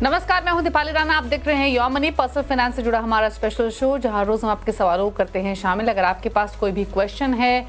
नमस्कार, मैं हूं दीपाली राणा। आप देख रहे हैं योर मनी, पर्सनल फाइनेंस से जुड़ा हमारा स्पेशल शो, जहां रोज हम आपके सवालों को करते हैं शामिल। अगर आपके पास कोई भी क्वेश्चन है,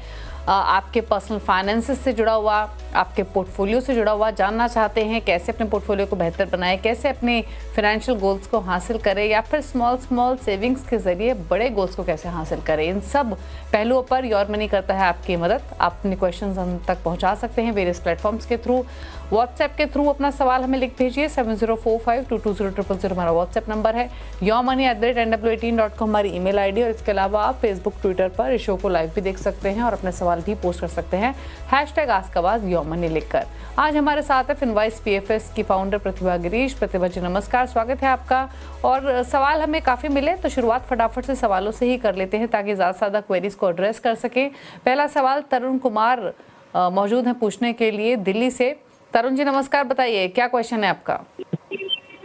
आपके पर्सनल फाइनेंसेस से जुड़ा हुआ, आपके पोर्टफोलियो से जुड़ा हुआ, जानना चाहते हैं कैसे अपने पोर्टफोलियो को बेहतर बनाएं, कैसे अपने फाइनेंशियल गोल्स को हासिल करें, या फिर स्मॉल सेविंग्स के जरिए बड़े गोल्स को कैसे हासिल करें, इन सब पहलुओं पर योर मनी करता है आपकी मदद। आप अपने क्वेश्चंस हम तक पहुंचा सकते हैं वेरियस प्लेटफॉर्म्स के थ्रू। व्हाट्सएप के थ्रू अपना सवाल हमें लिख भेजिए, 7045220000 हमारा व्हाट्सएप नंबर है। yourmoney@nw18.com हमारी ईमेल आईडी। और इसके अलावा आप फेसबुक, ट्विटर पर इस शो को लाइव भी देख सकते हैं और अपने सवाल भी पोस्ट कर सकते हैं #AskAwaz लिखकर। आज हमारे साथ है फिनवाइस PFS की फाउंडर प्रतिभा गिरीश। प्रतिभा जी नमस्कार, स्वागत है आपका। और सवाल हमें काफ़ी मिले तो शुरुआत फटाफट से सवालों से ही कर लेते हैं ताकि ज़्यादा से ज़्यादा क्वेरीज को एड्रेस कर सकें। पहला सवाल तरुण कुमार मौजूद हैं पूछने के लिए दिल्ली से। तरुण जी नमस्कार, बताइए क्या क्वेश्चन है आपका।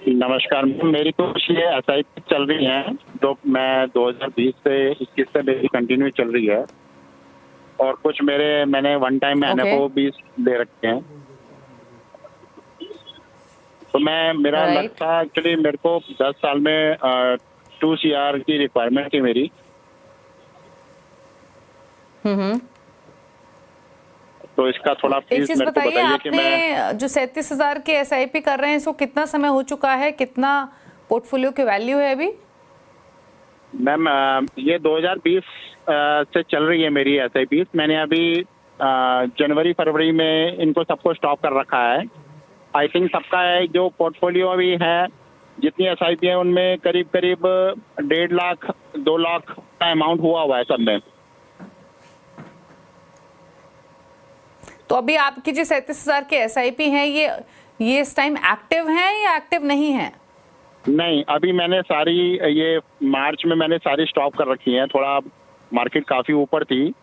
नमस्कार, मेरी कुछ ये SIP चल रही है जो मैं 2020 से 21 से मेरी कंटिन्यू चल रही है, और कुछ मैंने वन टाइम में NFO भी दे रखे हैं। तो मेरा लग था एक्चुअली, मेरे को 10 साल में 2 CR की रिक्वायरमेंट थी मेरी। तो इसका थोड़ा एक चीज बताइए, आपने जो 37,000 के SIP कर रहे हैं, इसको कितना समय हो चुका है, कितना पोर्टफोलियो की वैल्यू है अभी? मैम ये 2020 से चल रही है मेरी SIP। मैंने अभी जनवरी फरवरी में इनको सबको स्टॉप कर रखा है। आई थिंक सबका है जो पोर्टफोलियो अभी है, जितनी SIP है उनमें करीब 1.5 लाख 2 लाख का अमाउंट हुआ है सब में। तो अभी आपकी जो 37,000 के SIP हैं, ये इस टाइम एक्टिव हैं या एक्टिव नहीं है? नहीं, अभी मैंने सारी, ये मार्च में मैंने सारी स्टॉप कर रखी हैं। थोड़ा मार्केट काफी ऊपर थी,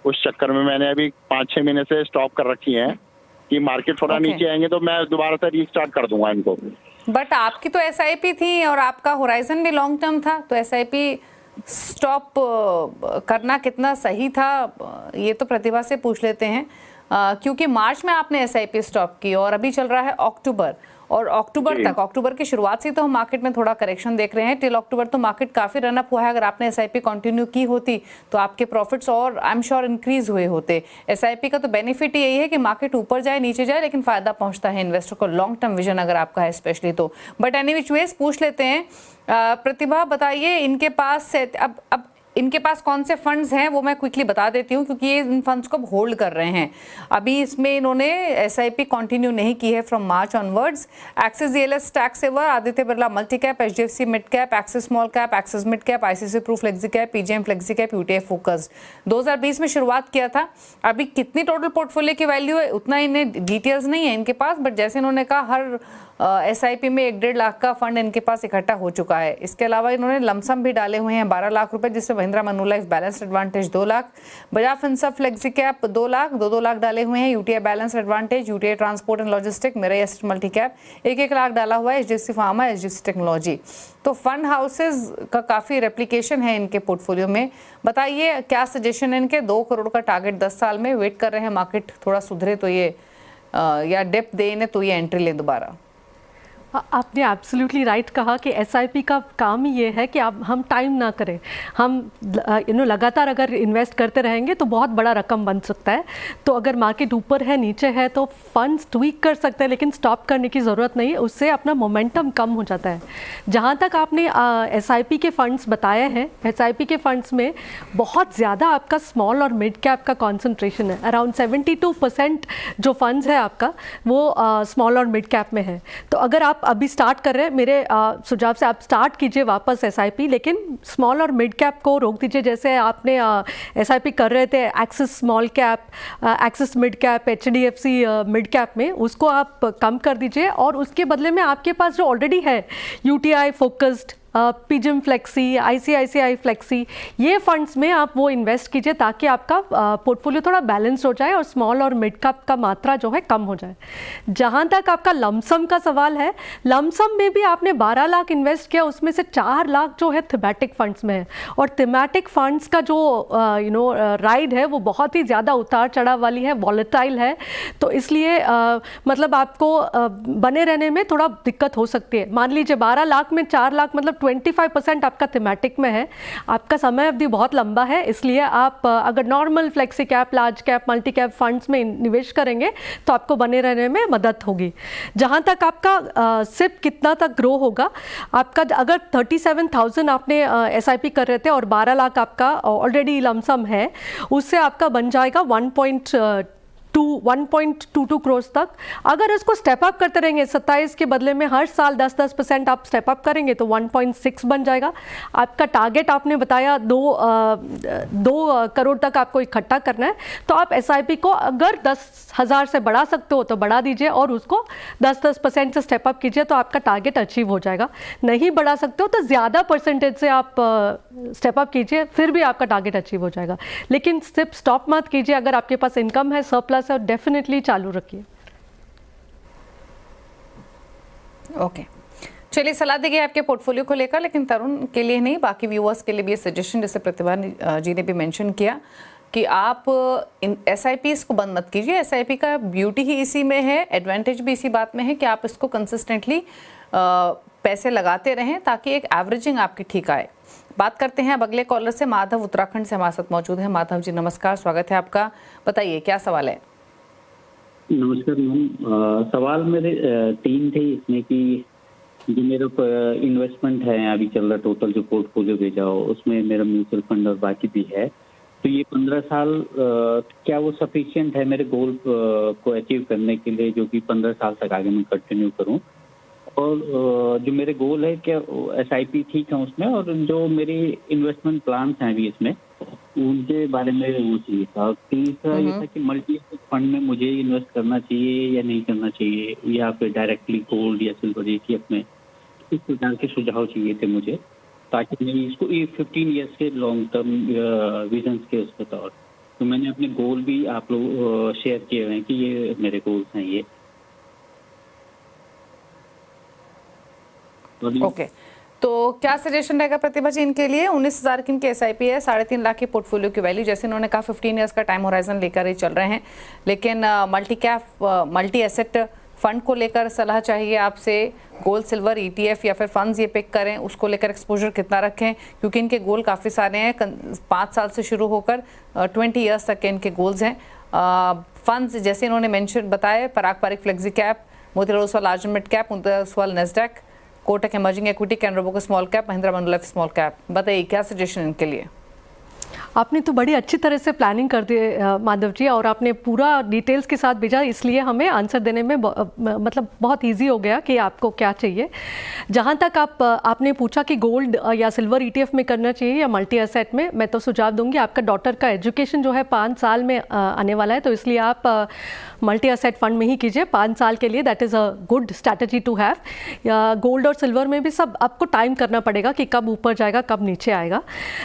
उस चक्कर में मैंने अभी 5-6 महीने से स्टॉप कर रखी हैं कि मार्केट थोड़ा नीचे आएंगे तो मैं दोबारा से रीस्टार्ट कर दूंगा इनको। बट आपकी तो SIP थी और आपका होराइजन भी लॉन्ग टर्म था, तो SIP स्टॉप करना कितना सही था, ये तो प्रतिभा से पूछ लेते हैं। क्योंकि मार्च में आपने SIP स्टॉप की और अभी चल रहा है अक्टूबर, और अक्टूबर की शुरुआत से तो हम मार्केट में थोड़ा करेक्शन देख रहे हैं। टिल अक्टूबर तो मार्केट काफी रन अप हुआ है। अगर आपने SIP कंटिन्यू की होती तो आपके प्रॉफिट्स और आई एम श्योर इंक्रीज हुए होते। SIP का तो बेनिफिट यही है कि मार्केट ऊपर जाए नीचे जाए, लेकिन फायदा पहुंचता है इन्वेस्टर को, लॉन्ग टर्म विजन अगर आपका है स्पेशली तो। बट एनी विच वेज पूछ लेते हैं। प्रतिभा बताइए, इनके पास अब इनके पास कौन से फंड्स हैं वो मैं क्विकली बता देती हूँ, क्योंकि ये इन फंड्स को होल्ड कर रहे हैं। अभी इसमें इन्होंने SIP कंटिन्यू नहीं की है from March onwards. Axis DLS tax saver, Aditya Birla multi cap, HDFC mid cap, Axis small cap, Axis mid cap, ICICI Pru flexi cap, PGM flexi cap, UTI focused. 2020 में शुरुआत किया था। अभी कितनी टोटल पोर्टफोलियो की वैल्यू है उतना इन्हें डिटेल्स नहीं है इनके पास, बट जैसे इन्होंने कहा हर SIP में 1.5 लाख का फंड इनके पास इकट्ठा हो चुका है। इसके अलावा इन्होंने लमसम भी डाले हुए हैं 12 लाख रुपए, जिससे Mahindra Manulife balance advantage 2 lakh, Bajaj Finserv flexi cap 2 lakh, 2 lakh डाले हुए हैं, UTI balance advantage, UTI transport and logistic, मेरा एसेट मल्टी कैप 1-1 लाख डाला हुआ है, HDFC फार्मा, HDFC टेक्नोलॉजी। तो फंड हाउसेज का काफ़ी रेप्लिकेशन है इनके पोर्टफोलियो में। बताइए क्या सजेशन है इनके? 2 करोड़ का टारगेट 10 साल में वेट कर रहे हैं, मार्केट थोड़ा सुधरे तो ये या डेप्थ दे इन्हें तो ये एंट्री ले दोबारा। आपने एब्सोल्युटली राइट कहा कि SIP का काम ही ये है कि हम टाइम ना करें। हम लगातार अगर इन्वेस्ट करते रहेंगे तो बहुत बड़ा रकम बन सकता है। तो अगर मार्केट ऊपर है नीचे है तो फंड्स ट्वीक कर सकते हैं, लेकिन स्टॉप करने की ज़रूरत नहीं है, उससे अपना मोमेंटम कम हो जाता है। जहाँ तक आपने SIP के फंड्स बताए हैं, SIP के फंड्स में बहुत ज़्यादा आपका स्मॉल और मिड कैप का कॉन्सेंट्रेशन है। अराउंड 72% जो फंड्स है आपका वो स्मॉल और मिड कैप में है। तो अगर आप अभी स्टार्ट कर रहे हैं, मेरे सुझाव से आप स्टार्ट कीजिए वापस SIP, लेकिन स्मॉल और मिड कैप को रोक दीजिए। जैसे आपने SIP कर रहे थे axis small cap, Axis mid cap, HDFC mid cap में, उसको आप कम कर दीजिए और उसके बदले में आपके पास जो ऑलरेडी है UTI focused, PGIM flexi, ICICI flexi, ये फंड्स में आप वो इन्वेस्ट कीजिए ताकि आपका पोर्टफोलियो थोड़ा बैलेंस हो जाए और स्मॉल और मिड कैप का मात्रा जो है कम हो जाए। जहाँ तक आपका लमसम का सवाल है, लमसम में भी आपने 12 लाख इन्वेस्ट किया, उसमें से 4 लाख जो है थीमेटिक फंड्स में है। और थीमेटिक फंड्स का जो राइड है वो बहुत ही ज़्यादा उतार चढ़ाव वाली है, वॉलेटाइल है, तो इसलिए मतलब आपको बने रहने में थोड़ा दिक्कत हो सकती है। मान लीजिए 12 लाख में 4 लाख मतलब 25% आपका थीमेटिक में है, आपका समय अवधि बहुत लंबा है, इसलिए आप अगर normal flexi cap, large cap, multi cap funds में निवेश करेंगे तो आपको बने रहने में मदद होगी। जहाँ तक आपका सिप कितना तक ग्रो होगा, आपका अगर 37,000 आपने SIP कर रहे थे और 12 लाख आपका ऑलरेडी लमसम है, उससे आपका बन जाएगा 1.22 करोड़ तक। अगर इसको स्टेप अप करते रहेंगे, 27 के बदले में हर साल 10% आप स्टेप अप करेंगे तो 1.6 बन जाएगा। आपका टारगेट आपने बताया 2 करोड़ तक आपको इकट्ठा करना है, तो आप SIP को अगर 10,000 से बढ़ा सकते हो तो बढ़ा दीजिए और उसको 10% से स्टेप अप कीजिए, तो आपका टारगेट अचीव हो जाएगा। नहीं बढ़ा सकते हो तो ज़्यादा परसेंटेज से आप स्टेप अप कीजिए, फिर भी आपका टारगेट अचीव हो जाएगा। लेकिन सिर्फ स्टॉप मत कीजिए, अगर आपके पास इनकम है, सरप्लस है, डेफिनेटली चालू रखिए। ओके, चलिए सलाह दी गई आपके पोर्टफोलियो को लेकर, लेकिन तरुण के लिए नहीं, बाकी व्यूअर्स के लिए भी ये सजेशन, जैसे प्रतिभा जी ने भी मेंशन किया कि आप SIPs को बंद मत कीजिए। SIP का ब्यूटी ही इसी में है, एडवांटेज भी इसी बात में है कि आप इसको कंसिस्टेंटली पैसे लगाते रहें ताकि एक एवरेजिंग आपकी ठीक आए। बात करते हैं अब अगले कॉलर से। माधव उत्तराखंड से हमारे साथ मौजूद है। माधव जी नमस्कार, स्वागत है आपका, बताइए क्या सवाल है। नमस्कार मैम, सवाल मेरे 3 थे इसमें कि जो मेरा इन्वेस्टमेंट है अभी चल रहा, टोटल जो पोर्टफोलियो भेजा हो उसमें मेरा म्यूचुअल फंड और बाकी भी है, तो ये 15 साल क्या वो सफिशिएंट है मेरे गोल को अचीव करने के लिए, जो कि 15 साल तक आगे मैं कंटिन्यू करूं? और जो मेरे गोल है क्या SIP ठीक है उसमें, और जो मेरी इन्वेस्टमेंट प्लान्स हैं अभी इसमें उनके बारे में वो चाहिए था। तीसरा ये था कि मल्टी एसेट फंड में मुझे इन्वेस्ट करना चाहिए या नहीं करना चाहिए, या फिर डायरेक्टली गोल्ड या सिल्वर ETF में, इस प्रकार के सुझाव चाहिए थे मुझे, ताकि मैं इसको 15 ईयर्स के लॉन्ग टर्म विजन के उसके तौर। तो मैंने अपने गोल भी आप लोग शेयर किए हुए हैं कि ये मेरे गोल्स हैं ये। ओके, तो क्या सजेशन रहेगा प्रतिभा जी इनके लिए? 19,000 की इनकी SIP है, 3.5 लाख की पोर्टफोलियो की वैल्यू, जैसे इन्होंने कहा 15 ईयर्स का टाइम होराइजन लेकर ही चल रहे हैं, लेकिन मल्टी एसेट फंड को लेकर सलाह चाहिए आपसे। गोल्ड सिल्वर ETF या फिर फंड्स ये पिक करें, उसको लेकर एक्सपोजर कितना रखें, क्योंकि इनके गोल काफ़ी सारे हैं, 5 साल से शुरू होकर 20 ईयर्स तक के इनके गोल्स हैं। फंड्स जैसे इन्होंने मेंशन बताए, Parag Parikh flexi cap, Motilal Oswal large mid cap, Motilal Oswal Nasdaq, Kotak emerging equity, Canara bank small cap, Mahindra Manulife small cap. बताइए क्या सजेशन इनके लिए? आपने तो बड़ी अच्छी तरह से प्लानिंग कर दी माधव जी, और आपने पूरा डिटेल्स के साथ भेजा, इसलिए हमें आंसर देने में मतलब बहुत इजी हो गया कि आपको क्या चाहिए। जहाँ तक आपने पूछा कि गोल्ड या सिल्वर ETF में करना चाहिए या मल्टी एसेट में, मैं तो सुझाव दूंगी, आपका डॉटर का एजुकेशन जो है 5 साल में आने वाला है, तो इसलिए आप मल्टी एसेट फंड में ही कीजिए 5 साल के लिए। That is a good strategy to have. Gold और सिल्वर में भी सब आपको टाइम करना पड़ेगा कि कब ऊपर जाएगा कब नीचे आएगा।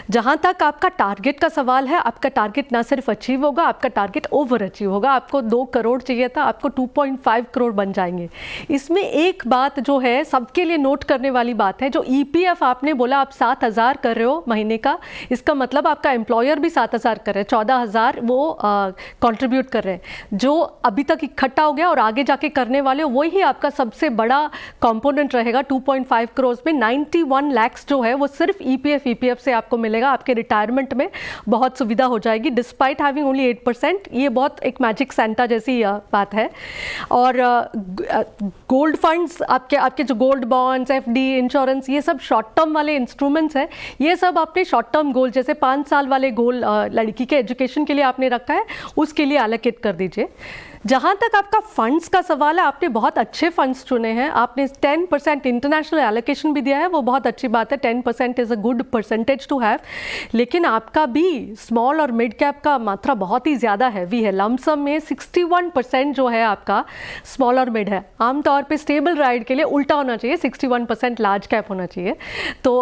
जहाँ तक आपका टारगेट का सवाल है, आपका टारगेट ना सिर्फ अचीव होगा, आपका टारगेट ओवर अचीव होगा। आपको 2 करोड़ चाहिए था, आपको 2.5 करोड़ बन जाएंगे। इसमें एक बात जो है सबके लिए नोट करने वाली बात है, जो EPF आपने बोला आप 7,000 कर रहे हो महीने का, इसका मतलब आपका एम्प्लॉयर भी 7,000 कर रहे हैं, 14,000 वो कंट्रीब्यूट कर रहे हैं। जो अभी तक इकट्ठा हो गया और आगे जाके करने वाले हो, वही आपका सबसे बड़ा कंपोनेंट रहेगा। 2.5 करोड़ में 91 लाख जो है वो सिर्फ EPF से आपको मिलेगा। आपके रिटायरमेंट में बहुत सुविधा हो जाएगी, डिस्पाइट हैविंग ओनली 8%। ये बहुत एक मैजिक सेंटा जैसी बात है। और गोल्ड फंड्स, आपके जो गोल्ड बॉन्ड्स, FD, इंश्योरेंस, ये सब शॉर्ट टर्म वाले इंस्ट्रूमेंट्स हैं। ये सब आपने शॉर्ट टर्म गोल, जैसे 5 साल वाले गोल लड़की के एजुकेशन के लिए आपने रखा है, उसके लिए एलोकेट कर दीजिए। जहाँ तक आपका फंड्स का सवाल है, आपने बहुत अच्छे फंड्स चुने हैं। आपने 10% इंटरनेशनल एलोकेशन भी दिया है, वो बहुत अच्छी बात है। 10% is a good percentage to have. लेकिन आपका भी स्मॉल और मिड कैप का मात्रा बहुत ही ज़्यादा हैवी है। लमसम में 61% जो है आपका स्मॉल और मिड है। आमतौर पे स्टेबल राइड के लिए उल्टा होना चाहिए, 61% लार्ज कैप होना चाहिए। तो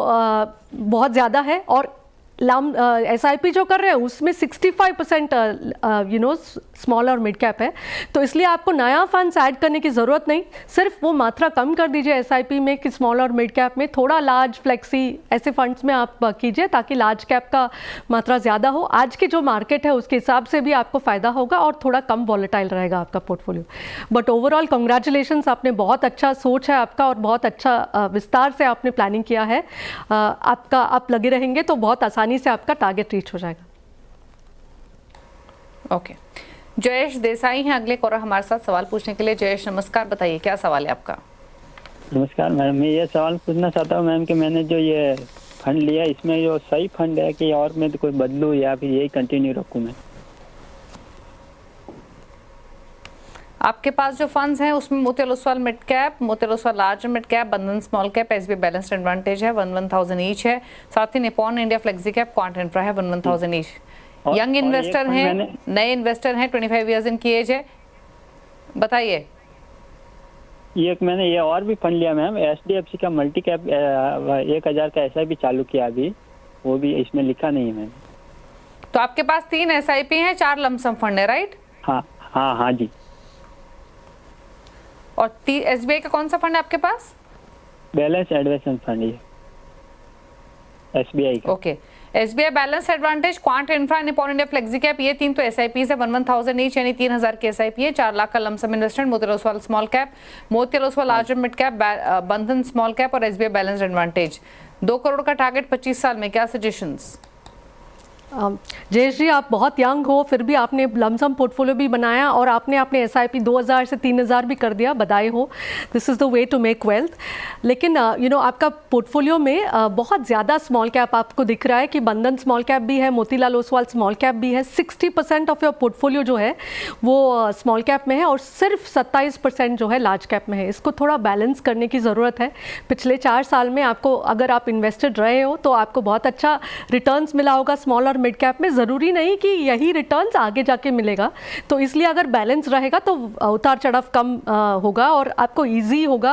बहुत ज़्यादा है। और SIP जो कर रहे हैं उसमें 65% स्मॉल और मिड कैप है। तो इसलिए आपको नया फंड्स ऐड करने की ज़रूरत नहीं, सिर्फ वो मात्रा कम कर दीजिए SIP में कि स्मॉल और मिड कैप में, थोड़ा लार्ज फ्लेक्सी ऐसे फंड्स में आप कीजिए ताकि लार्ज कैप का मात्रा ज़्यादा हो। आज की जो मार्केट है उसके हिसाब से भी आपको फ़ायदा होगा और थोड़ा कम वॉलेटाइल रहेगा आपका पोर्टफोलियो। बट ओवरऑल कंग्रेचुलेशंस, आपने बहुत अच्छा सोच है आपका और बहुत अच्छा विस्तार से आपने प्लानिंग किया है। आपका आप लगे रहेंगे तो बहुत आसानी से आपका टारगेट रीच हो जाएगा। ओके, जयेश देसाई हैं अगले कॉलर हमारे साथ सवाल पूछने के लिए। जयेश नमस्कार, बताइए क्या सवाल है आपका। नमस्कार मैम, मैं ये सवाल पूछना चाहता हूँ मैम कि मैंने जो ये फंड लिया इसमें जो सही फंड है कि और मैं तो कोई बदलूँ या फिर यही कंटिन्यू रखूँ मैं? आपके पास जो फंड्स हैं उसमें Motilal Oswal mid cap, Motilal Oswal large mid cap, Bandhan small cap, SBI balanced advantage है 1,000 ईच है। साथ ही Nippon India flexi cap, quant infra है 1,000 ईच। यंग इन्वेस्टर हैं, नए इन्वेस्टर हैं, 25 ईयर्स इनकी एज है। बताइए। मैंने ये और भी फंड लिया मैम, HDFC का मल्टी कैप 1,000 का SIP चालू किया अभी, वो भी इसमें लिखा नहीं है मैम। तो आपके पास 3 SIP हैं, 4 लमसम फंड है, राइट? हाँ जी। और SBI का कौन सा फंड है आपके पास? बैलेंस एडवांस फंड है SBI का। Okay, SBI balance advantage, quant infra, Nippon India flexi cap, ये 3 तो SIPs है 1,000 ईच, यानी 3,000 की SIP है। 4 लाख का lump sum investment, Motilal Oswal small cap, Motilal Oswal large mid cap, Bandhan small cap और SBI बैलेंस एडवांटेज। 2 करोड़ का टारगेट 25 साल में, क्या सजेशंस? जयेश जी, आप बहुत यंग हो, फिर भी आपने लमसम पोर्टफोलियो भी बनाया और आपने अपने SIP 2,000 से 3,000 भी कर दिया, बधाई हो। This is the way to make wealth. लेकिन आपका पोर्टफोलियो में बहुत ज़्यादा स्मॉल कैप आपको दिख रहा है कि बंधन स्मॉल कैप भी है, मोतीलाल ओसवाल स्मॉल कैप भी है। 60% ऑफ योर पोर्टफोलियो जो है वो स्मॉल कैप में है और सिर्फ 27% जो है लार्ज कैप में है। इसको थोड़ा बैलेंस करने की ज़रूरत है। पिछले 4 साल में आपको, अगर आप इन्वेस्टेड रहे हो तो आपको बहुत अच्छा रिटर्न्स मिला होगा स्मॉल और मिड कैप में। ज़रूरी नहीं कि यही रिटर्न्स आगे जाके मिलेगा, तो इसलिए अगर बैलेंस रहेगा तो उतार चढ़ाव कम होगा और आपको इजी होगा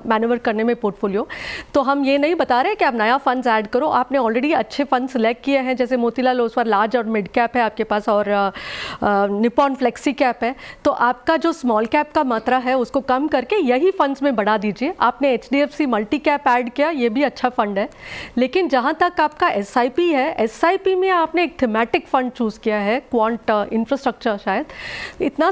मैनेवर करने में पोर्टफोलियो। तो हम ये नहीं बता रहे कि आप नया फंड्स ऐड करो, आपने ऑलरेडी अच्छे फंड सेलेक्ट किए हैं, जैसे मोतीलाल ओसवाल लार्ज और मिड कैप है आपके पास और निपॉन फ्लेक्सी कैप है। तो आपका जो स्मॉल कैप का मात्रा है उसको कम करके यही फंड्स में बढ़ा दीजिए। आपने HDFC मल्टी कैप ऐड किया, ये भी अच्छा फंड है। लेकिन जहाँ तक आपका SIP है, SIP में आपने एक थीमेटिक फंड चूज़ किया है, क्वांट इंफ्रास्ट्रक्चर। शायद इतना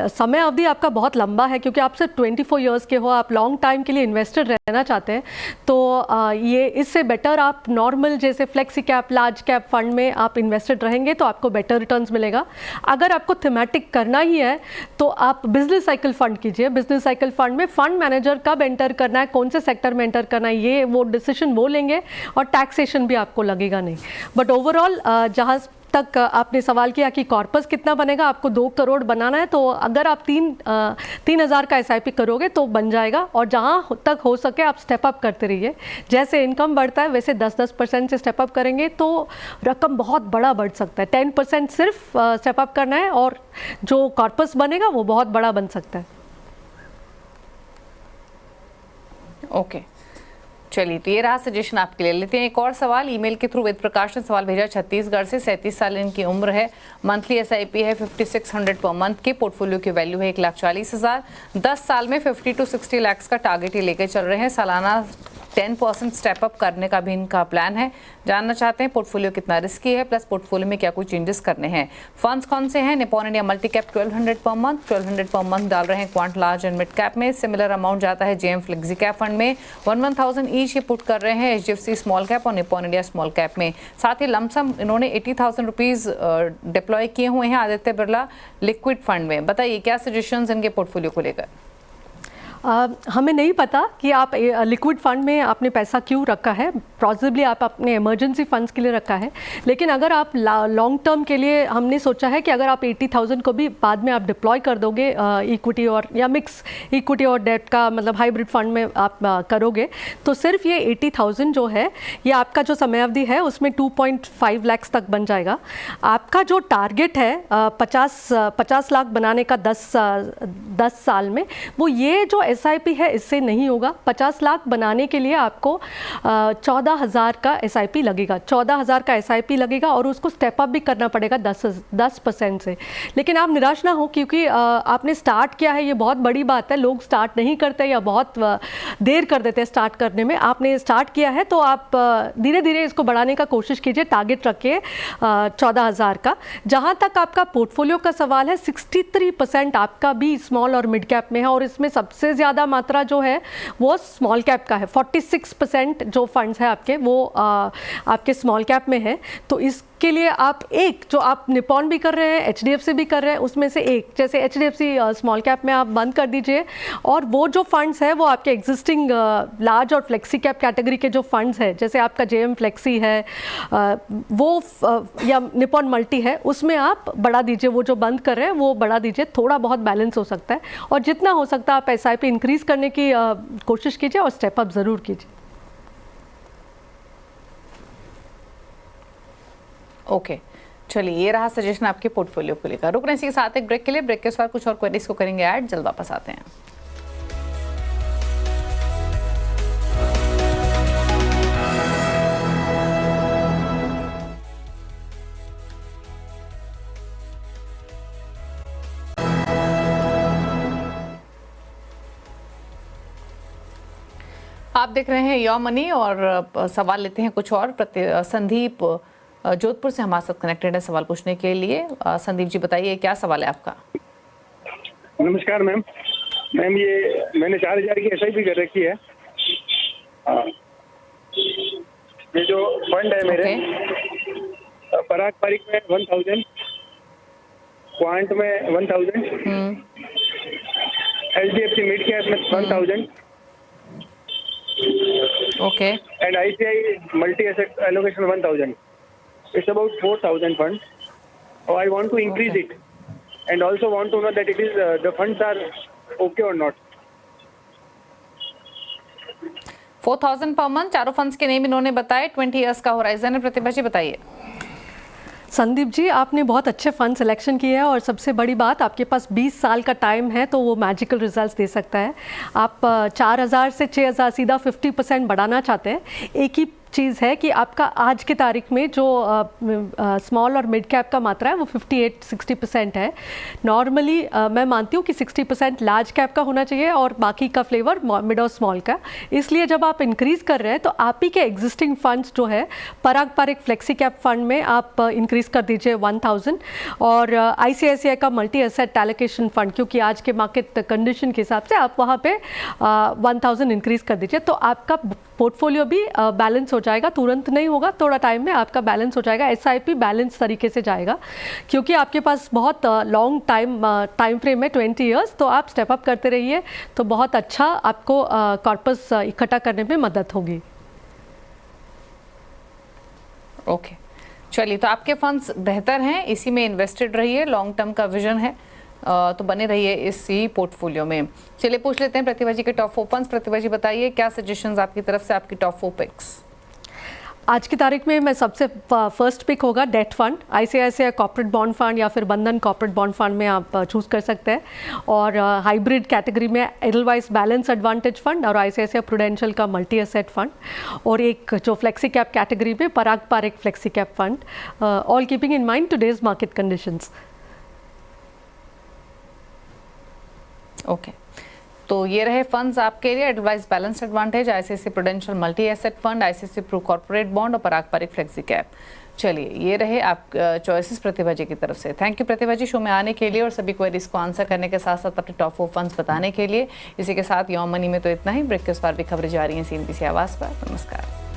समय अवधि आपका बहुत लंबा है क्योंकि आप सिर्फ 24 इयर्स के हो, आप लॉन्ग टाइम के लिए इन्वेस्टेड रहना चाहते हैं। तो ये इससे बेटर आप नॉर्मल जैसे flexi cap, large cap fund में आप इन्वेस्टेड रहेंगे तो आपको बेटर रिटर्न्स मिलेगा। अगर आपको थीमेटिक करना ही है तो आप बिजनेस साइकिल फंड कीजिए। बिजनेस साइकिल फंड में फंड मैनेजर कब एंटर करना है, कौन से सेक्टर में एंटर करना है, ये वो डिसीजन वो लेंगे और टैक्सेशन भी आपको लगेगा नहीं। बट ओवरऑल जहाँ तक आपने सवाल किया कि कॉर्पस कितना बनेगा, आपको 2 करोड़ बनाना है, तो अगर आप 3,000 का SIP करोगे तो बन जाएगा। और जहाँ तक हो सके आप स्टेप अप करते रहिए। जैसे इनकम बढ़ता है वैसे 10% से स्टेप अप करेंगे तो रकम बहुत बड़ा बढ़ सकता है। 10% सिर्फ स्टेप अप करना है और जो कॉर्पस बनेगा वो बहुत बड़ा बन सकता है। ओके, चलिए, तो ये रहा सजेशन आपके लिए। लेते हैं एक और सवाल ईमेल के थ्रू। वेद प्रकाश ने सवाल भेजा छत्तीसगढ़ से। 37 साल इनकी उम्र है। मंथली SIP है 5600 पर मंथ की। पोर्टफोलियो की वैल्यू है 1,40,000। 10 साल में 50 to 60 लाख का टारगेट ही लेके चल रहे हैं। सालाना 10% स्टेप अप करने का भी इनका प्लान है। जानना चाहते हैं पोर्टफोलियो कितना रिस्की है, प्लस पोर्टफोलियो में क्या कोई चेंजेस करने हैं। फंड्स कौन से हैं? Nippon India multi cap 1200 per month, 1200 per month डाल रहे हैं quant large and mid cap में। सिमिलर अमाउंट जाता है JM फ्लेक्सी कैप फंड में। 1,000 ईच ये पुट कर रहे हैं HDFC स्मॉल कैप और निपॉन इंडिया स्मॉल कैप में। साथ ही लमसम इन्होंने 80,000 रुपीज़ डिप्लॉय किए हुए हैं आदित्य बिरला लिक्विड फंड में। बताइए क्या सजेशंस इनके पोर्टफोलियो को लेकर? हमें नहीं पता कि आप लिक्विड फंड में आपने पैसा क्यों रखा है, पॉसिबली आप अपने इमरजेंसी फंड्स के लिए रखा है। लेकिन अगर आप लॉन्ग टर्म के लिए, हमने सोचा है कि अगर आप 80,000 को भी बाद में आप डिप्लॉय कर दोगे इक्विटी और या मिक्स इक्विटी और डेट का, मतलब हाइब्रिड फंड में आप करोगे, तो सिर्फ ये 80,000 जो है ये आपका जो समयावधि है उसमें 2.5 लाख तक बन जाएगा। आपका जो टारगेट है 50 लाख बनाने का 10 साल में, वो ये जो SIP है इससे नहीं होगा। 50 लाख बनाने के लिए आपको 14,000 का SIP लगेगा, 14,000 का SIP लगेगा और उसको स्टेप अप भी करना पड़ेगा 10% से। लेकिन आप निराश ना हो, क्योंकि आपने स्टार्ट किया है, ये बहुत बड़ी बात है। लोग स्टार्ट नहीं करते या बहुत देर कर देते हैं स्टार्ट करने में। आपने स्टार्ट किया है तो आप धीरे धीरे इसको बढ़ाने का कोशिश कीजिए, टारगेट रखिए 14,000 का। जहाँ तक आपका पोर्टफोलियो का सवाल है, 63% आपका भी स्मॉल और मिड कैप में है और इसमें सबसे ज़्यादा मात्रा जो है वो स्मॉल कैप का है। 46% जो फंड्स हैं आपके वो आपके स्मॉल कैप में है। तो इसके लिए आप एक जो आप निपॉन भी कर रहे हैं, HDFC भी कर रहे हैं, उसमें से एक, जैसे HDFC स्मॉल कैप में आप बंद कर दीजिए और वो जो फंड्स है वो आपके एग्जिस्टिंग लार्ज और फ्लेक्सी कैप कैटेगरी के जो फंड्स हैं, जैसे आपका JM फ्लेक्सी है वो या निपॉन मल्टी है, उसमें आप बढ़ा दीजिए। वो जो बंद कर रहे हैं वो बढ़ा दीजिए, थोड़ा बहुत बैलेंस हो सकता है। और जितना हो सकता है आप SIP इंक्रीज़ करने की कोशिश कीजिए और स्टेप अप ज़रूर कीजिए। ओके, चलिए ये रहा सजेशन आपके पोर्टफोलियो को लेकर। रुक रहे हैं इसी के साथ एक ब्रेक के लिए। ब्रेक के बाद कुछ और क्वेरीज को करेंगे ऐड, जल्द वापस आते हैं। आप देख रहे हैं योर मनी और सवाल लेते हैं कुछ और। संदीप जोधपुर से हमारे साथ कनेक्टेड है सवाल पूछने के लिए। संदीप जी बताइए क्या सवाल है आपका। नमस्कार मैम। मैम ये मैंने 4,000 की SIP कर रखी है। ये जो फंड है मेरे, पराग पारिक में 1,000, क्वांट में 1,000, HDFC मिड कैप में 1,000, okay, and ICI multi asset allocation 1,000. It's about 4,000 funds. Oh, I want to increase it, and also want to know that it is the funds are okay or not. 4,000 per month. चारों funds के name इन्होंने बताए। 20 years का horizon है। प्रतिभा जी बताइए। संदीप जी, आपने बहुत अच्छे फंड सिलेक्शन किए हैं और सबसे बड़ी बात, आपके पास 20 साल का टाइम है तो वो मैजिकल रिजल्ट्स दे सकता है। आप 4,000 से 6,000 सीधा 50% बढ़ाना चाहते हैं। एक ही चीज़ है कि आपका आज की तारीख में जो स्मॉल और मिड कैप का मात्रा है वो 58-60% है। नॉर्मली मैं मानती हूँ कि 60% लार्ज कैप का होना चाहिए और बाकी का फ्लेवर मिड और स्मॉल का। इसलिए जब आप इंक्रीज़ कर रहे हैं तो आप ही के एग्जिस्टिंग फंड्स जो है, पराग पारिक फ्लेक्सी कैप फंड में आप इंक्रीज़ कर दीजिए 1,000 और ICICI का मल्टी एसेट एलोकेशन फंड, क्योंकि आज के मार्केट कंडीशन के हिसाब से आप वहाँ पे 1,000 इंक्रीज़ कर दीजिए। तो आपका पोर्टफोलियो भी बैलेंस हो जाएगा। तुरंत नहीं होगा, थोड़ा टाइम में आपका बैलेंस हो जाएगा। SIP बैलेंस तरीके से जाएगा क्योंकि आपके पास बहुत लॉन्ग टाइम फ्रेम है, 20 इयर्स। तो आप स्टेप अप करते रहिए तो बहुत अच्छा आपको कॉर्पस इकट्ठा करने में मदद होगी। ओके, चलिए तो आपके फंड्स बेहतर हैं, इसी में इन्वेस्टेड रहिए। लॉन्ग टर्म का विजन है तो बने रहिए इसी पोर्टफोलियो में। चलिए पूछ लेते हैं प्रतिभा जी के टॉप 4 फंड्स। प्रतिभा जी बताइए क्या सजेशंस आपकी तरफ से, आपकी टॉप 4 पिक्स। आज की तारीख में मैं सबसे फर्स्ट पिक होगा debt fund, ICICI corporate bond fund या फिर बंधन कॉर्पोरेट बॉन्ड फंड में आप चूज़ कर सकते हैं। और हाइब्रिड कैटेगरी में एडलवाइस बैलेंस एडवांटेज फंड और ICICI प्रूडेंशियल का मल्टी एसेट फंड, और एक जो फ्लेक्सी कैप कैटेगरी में Parag Parikh flexi cap fund, all keeping in mind today's market conditions. Okay, तो ये रहे फंड्स आपके लिए। Edelweiss balance advantage, ICICI Prudential multi asset fund, ICICI pru corporate bond और पराग पारिक फ्लेक्सी कैप। चलिए ये रहे आप चॉइसेस प्रतिभा जी की तरफ से। Thank you Pratibha ji show में आने के लिए और सभी क्वेरीज को आंसर करने के साथ साथ अपने टॉप 4 फंड्स बताने के लिए। इसी के साथ योर मनी में तो इतना ही। ब्रेक के उस पार भी खबरें जा रही हैं CNBC आवाज़ पर। नमस्कार।